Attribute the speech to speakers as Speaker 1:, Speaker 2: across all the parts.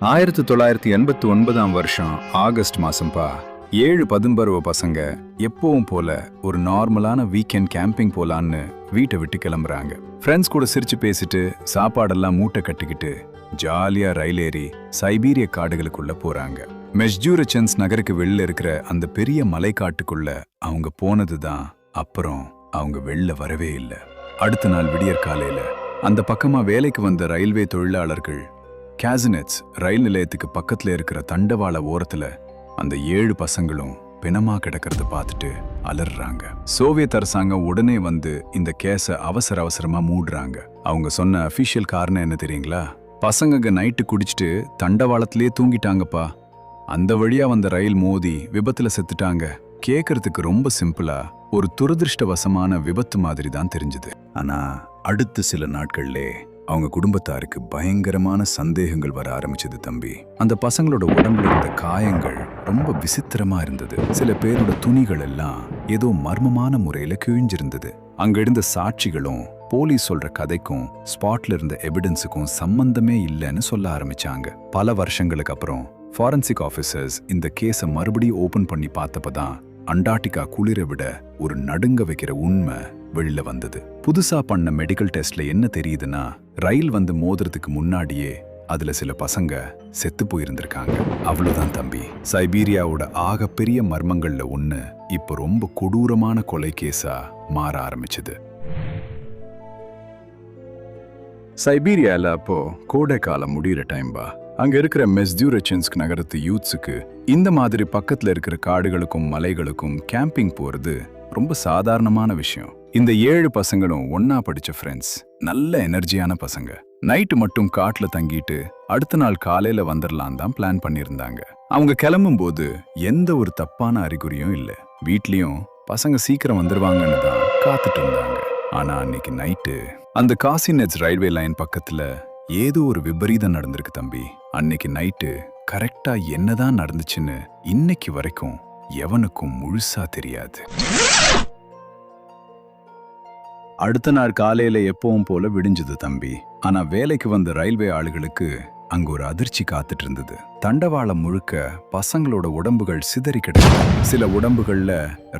Speaker 1: 1989 வருஷம் ஆகஸ்ட் மாசம்பா. 7 பதின்பருவ பசங்க எப்பவும் போல ஒரு நார்மலான வீக்கெண்ட் கேம்பிங் போலான்னு வீட்டை விட்டு கிளம்புறாங்க. ஃப்ரெண்ட்ஸ் கூட சிரிச்சு பேசிட்டு சாப்பாடெல்லாம் மூட்டை கட்டிக்கிட்டு ஜாலியா ரயில் ஏறி சைபீரிய காடுகளுக்குள்ள போறாங்க. மெஸ்ஜூரச்சன்ஸ் நகருக்கு வெளில இருக்கிற அந்த பெரிய மலைக்காட்டுக்குள்ள அவங்க போனதுதான். அப்புறம் அவங்க வெளில வரவே இல்லை. அடுத்த நாள் விடியற் காலையில அந்த பக்கமா வேலைக்கு வந்த ரயில்வே தொழிலாளர்கள் கேசினெட்ஸ் ரயில் நிலையத்துக்கு பக்கத்துல இருக்கிற தண்டவாள ஓரத்துல அந்த 7 பசங்களும் பிணமா கிடக்கிறத பார்த்துட்டு அலறாங்க. சோவியத் அரசாங்கம் உடனே வந்து இந்த கேஸ அவசர அவசரமா மூடுறாங்க. அவங்க சொன்ன அபிஷியல் காரணம் என்ன தெரியுங்களா? பசங்க நைட்டு குடிச்சிட்டு தண்டவாளத்திலே தூங்கிட்டாங்கப்பா. அந்த வழியா வந்த ரயில் மோதி விபத்துல செத்துட்டாங்க. கேட்கறதுக்கு ரொம்ப சிம்பிளா ஒரு துரதிருஷ்டவசமான விபத்து மாதிரி தான் தெரிஞ்சது. ஆனா அடுத்த சில நாட்கள்லே அவங்க குடும்பத்தாருக்கு பயங்கரமான சந்தேகங்கள் வர ஆரம்பிச்சது தம்பி. அந்த பசங்களோட உடம்புல இருந்த காயங்கள் ரொம்ப விசித்திரமா இருந்தது. சில பேரோட துணிகள் எல்லாம் ஏதோ மர்மமான முறையில கிழிஞ்சிருந்தது. அங்க இருந்த சாட்சிகளும் போலீஸ் சொல்ற கதைக்கும் ஸ்பாட்ல இருந்த எவிடன்ஸுக்கும் சம்பந்தமே இல்லைன்னு சொல்ல ஆரம்பிச்சாங்க. பல வருஷங்களுக்கு அப்புறம் ஃபாரன்சிக் ஆஃபீஸர்ஸ் இந்த கேஸை மறுபடியும் ஓபன் பண்ணி பார்த்தப்பதான் அண்டார்டிகா குளிர விட ஒரு நடுங்க வைக்கிற உண்மை வெளியில வந்தது. புதுசா பண்ண மெடிக்கல் டெஸ்ட்ல என்ன தெரியுதுன்னா, ரயில் வந்து மோதுறதுக்கு முன்னாடியே அதுல சில பசங்க செத்து போயிருந்திருக்காங்க. அவ்வளவுதான் தம்பி. சைபீரியாவோட ஆகப்பெரிய மர்மங்கள்ல ஒண்ணு இப்ப ரொம்ப கொடூரமான கொலை கேஸா மாற ஆரம்பிச்சது. சைபீரியால அப்போ கோடை காலம் முடிகிற டைம்பா. அங்க இருக்கிற மெஸ்ஜூரச்சன்ஸ்க் நகரத்து யூத்ஸுக்கு இந்த மாதிரி பக்கத்துல இருக்கிற காடுகளுக்கும் மலைகளுக்கும் கேம்பிங் போறது ரொம்ப சாதாரணமான விஷயம். இந்த 7 பசங்களும் ஒன்னா படிச்ச ஃப்ரெண்ட்ஸ். நல்ல எனர்ஜியான பசங்க. நைட்டு மட்டும் காட்டுல தங்கிட்டு அடுத்த நாள் காலையில வந்துடலாம் தான் பிளான் பண்ணியிருந்தாங்க. அவங்க கிளம்பும் போது எந்த ஒரு தப்பான அறிகுறியும் இல்ல. வீட்லயும் பசங்க சீக்கிரம் வந்துருவாங்கன்னு தான் காத்துட்டு இருந்தாங்க. ஆனா அன்னைக்கு நைட்டு அந்த காசினெட்ஸ் ரயில்வே லைன் பக்கத்துல ஏதோ ஒரு விபரீதம் நடந்திருக்கு தம்பி. அன்னைக்கு நைட்டு கரெக்டா என்னதான் நடந்துச்சுன்னு இன்னைக்கு வரைக்கும் எவனுக்கும் முழுசா தெரியாது. அடுத்த நாள் காலையில எப்பவும் போல விடிஞ்சது தம்பி. ஆனா வேலைக்கு வந்த ரயில்வே ஆளுகளுக்கு அங்க ஒரு அதிர்ச்சி காத்துட்டு இருந்தது. தண்டவாளம் முழுக்க பசங்களோட உடம்புகள் சிதறி கிடக்கு. சில உடம்புகள்ல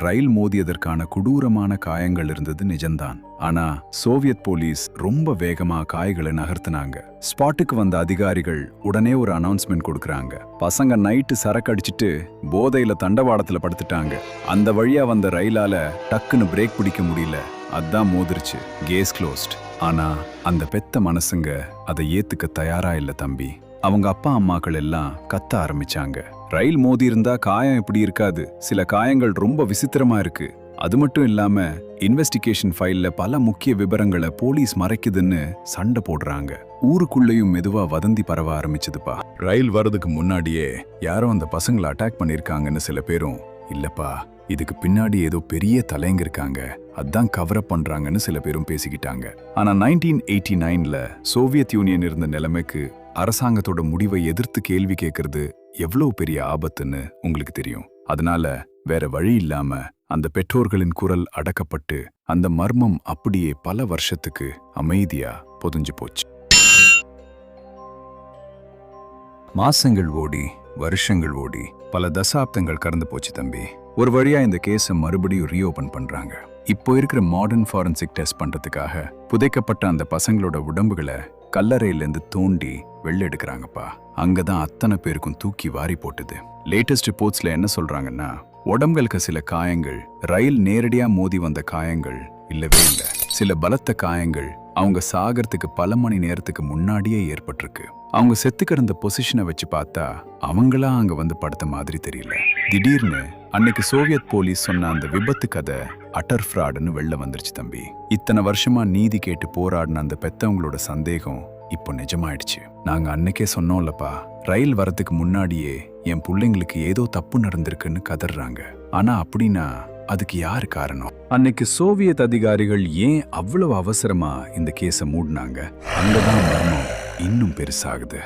Speaker 1: ரயில் மோதியதற்கான கொடூரமான காயங்கள் இருந்தது நிஜம்தான். ஆனா சோவியத் போலீஸ் ரொம்ப வேகமா காய்களை நகர்த்தினாங்க. ஸ்பாட்டுக்கு வந்த அதிகாரிகள் உடனே ஒரு அனௌன்ஸ்மெண்ட் கொடுக்கறாங்க. பசங்க நைட்டு சரக்கு அடிச்சிட்டு போதையில தண்டவாளத்துல படுத்துட்டாங்க. அந்த வழியா வந்த ரயிலால டக்குன்னு பிரேக் பிடிக்க முடியல. அதான் மோதிருச்சு. Case closed. ஆனா அந்த பெத்த மனசுங்க அதை ஏத்துக்க தயாரா இல்ல தம்பி. அவங்க அப்பா அம்மாக்கள் எல்லாம் கத்த ஆரம்பிச்சாங்க. ரயில் மோதி இருந்தா காயம் எப்படி இருக்காது, சில காயங்கள் ரொம்ப விசித்திரமா இருக்கு. அது மட்டும் இல்லாம இன்வெஸ்டிகேஷன் ஃபைல்ல பல முக்கிய விவரங்களை போலீஸ் மறைக்குதுன்னு சண்டை போடுறாங்க. ஊருக்குள்ளேயும் மெதுவா வதந்தி பரவ ஆரம்பிச்சதுப்பா. ரயில் வரதுக்கு முன்னாடியே யாரோ அந்த பசங்களை அட்டாக் பண்ணிருக்காங்கன்னு சில பேரும், இல்லப்பா இதுக்கு பின்னாடி ஏதோ பெரிய தலைங்க இருக்காங்க, அதான் கவர் அப் பண்றாங்கன்னு சில பேரும் பேசிக்கிட்டாங்க. ஆனா 1989ல சோவியத் யூனியன் இருந்த நிலைமைக்கு அரசாங்கத்தோட முடிவை எதிர்த்து கேள்வி கேட்கறது எவ்வளவு பெரிய ஆபத்துன்னு உங்களுக்கு தெரியும். அதனால வேற வழி இல்லாம அந்த பெற்றோர்களின் குரல் அடக்கப்பட்டு அந்த மர்மம் அப்படியே பல வருஷத்துக்கு அமைதியா பொதிஞ்சு போச்சு. மாசங்கள் ஓடி வருஷங்கள் ஓடி பல தசாப்தங்கள் கடந்து போச்சு தம்பி. ஒரு வழியா இந்த கேஸை மறுபடியும் ரீஓபன் பண்றாங்க. இப்போ இருக்கிற மாடர்ன் ஃபாரன்சிக் டெஸ்ட் பண்றதுக்காக புதைக்கப்பட்ட அந்த பசங்களோட உடம்புகளை கல்லறையிலேருந்து தோண்டி வெளில எடுக்கிறாங்கப்பா. அங்கதான் அத்தனை பேருக்கும் தூக்கி வாரி போட்டுது. லேட்டஸ்ட் ரிப்போர்ட்ஸ்ல என்ன சொல்றாங்கன்னா, உடம்புகளுக்கு சில காயங்கள் ரயில் நேரடியா மோதி வந்த காயங்கள் இல்லவே இல்ல. சில பலத்த காயங்கள் அவங்க சாகறதுக்கு பல மணி நேரத்துக்கு முன்னாடியே ஏற்பட்டிருக்கு. அவங்க செத்து கிடந்த பொசிஷனை வச்சு பார்த்தா அவங்களா அங்க வந்து படுத்த மாதிரி தெரியல. திடீர்னு அன்னைக்கு சோவியத் போலீஸ் சொன்ன அந்த விபத்து கதை அட்டர் ஃப்ராடுன்னு வெளில வந்துருச்சு தம்பி. இத்தனை வருஷமா நீதி கேட்டு போராடின அந்த பெத்தவங்களோட சந்தேகம் இப்போ நிஜமாயிடுச்சு. நாங்க அன்னைக்கே சொன்னோம்லப்பா, ரயில் வரதுக்கு முன்னாடியே என் பிள்ளைங்களுக்கு ஏதோ தப்பு நடந்திருக்குன்னு கதறாங்க. ஆனா அப்படின்னா அதுக்கு யாரு காரணம்? அன்னைக்கு சோவியத் அதிகாரிகள் ஏன் அவ்வளவு அவசரமா இந்த கேஸை மூடினாங்க? அங்கதான் மர்மம் இன்னும் பெருசாகுது.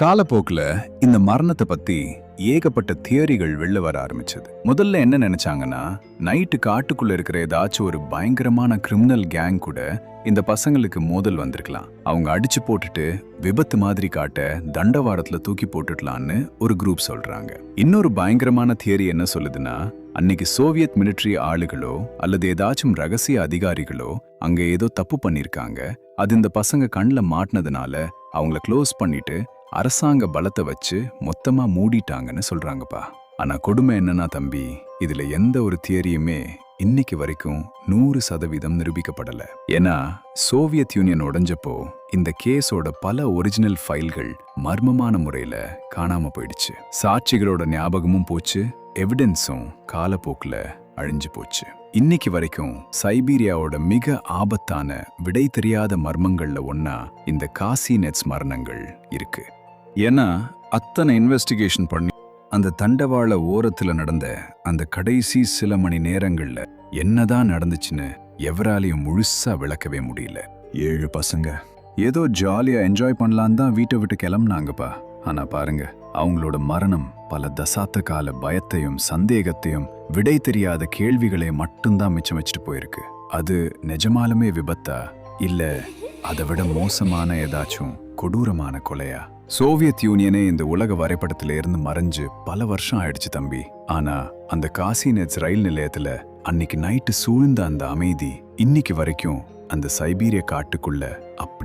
Speaker 1: காலப்போக்குல இந்த மரணத்தை பத்தி ஏகப்பட்ட தியரிகள் வெளில வர ஆரம்பிச்சது. முதல்ல என்ன நினைச்சாங்கன்னா, நைட்டு காட்டுக்குள்ள இருக்கிற ஏதாச்சும் ஒரு பயங்கரமான கிரிமினல் கேங் கூட இந்த பசங்களுக்கு மோதல் வந்திருக்கலாம். அவங்க அடிச்சு போட்டுட்டு விபத்து மாதிரி காட்ட தண்டவாரத்துல தூக்கி போட்டுடலான்னு ஒரு குரூப் சொல்றாங்க. இன்னொரு பயங்கரமான தியரி என்ன சொல்லுதுன்னா, அன்னைக்கு சோவியத் மிலிட்டரி ஆளுகளோ அல்லது ஏதாச்சும் ரகசிய அதிகாரிகளோ அங்க ஏதோ தப்பு பண்ணிருக்காங்க. அது இந்த பசங்க கண்ணில் மாட்டினதுனால அவங்கள க்ளோஸ் பண்ணிட்டு அரசாங்க பலத்தை வச்சு மொத்தமா மூடிட்டாங்கன்னு சொல்றாங்கப்பா. ஆனா கொடுமை என்னன்னா தம்பி, இதுல எந்த ஒரு தியரியுமே இன்னைக்கு வரைக்கும் 100% நிரூபிக்கப்படல. ஏன்னா சோவியத் யூனியன் உடைஞ்சப்போ இந்த கேஸோட பல ஒரிஜினல் ஃபைல்கள் மர்மமான முறையில காணாம போயிடுச்சு. சாட்சிகளோட ஞாபகமும் போச்சு, எவிடன்ஸும் காலப்போக்குல அழிஞ்சு போச்சு. இன்னைக்கு வரைக்கும் சைபீரியாவோட மிக ஆபத்தான விடை தெரியாத மர்மங்கள்ல ஒன்னா இந்த காசி நெட்ஸ் மரணங்கள் இருக்கு. ஏன்னா அத்தனை இன்வெஸ்டிகேஷன் பண்ணி அந்த தண்டவாள ஓரத்துல நடந்த அந்த கடைசி சில மணி நேரங்கள்ல என்னதான் நடந்துச்சுன்னு எவராலையும் முழுசா விளக்கவே முடியல. 7 பசங்க ஏதோ ஜாலியா என்ஜாய் பண்ணலான்னு தான் வீட்டை விட்டு கிளம்புனாங்கப்பா. ஆனா பாருங்க, அவங்களோட மரணம் பல தசாப்த கால பயத்தையும் சந்தேகத்தையும் விடை தெரியாத கேள்விகளை மட்டும்தான் மிச்சம் வச்சுட்டு போயிருக்கு. அது நிஜமாலுமே விபத்தா இல்ல அதை விட மோசமான ஏதாச்சும் கொடூரமான கொலையா? சோவியத் யூனியனே இந்த உலக வரைபடத்தில இருந்து மறைஞ்சு பல வருஷம் ஆயிடுச்சு தம்பி. ஆனா அந்த காசி நெட்ஸ் ரயில் நிலையத்துல அன்னைக்கு நைட்டு சூழ்ந்த அந்த அமைதி இன்னைக்கு வரைக்கும் அந்த சைபீரிய காட்டுக்குள்ள அப்படி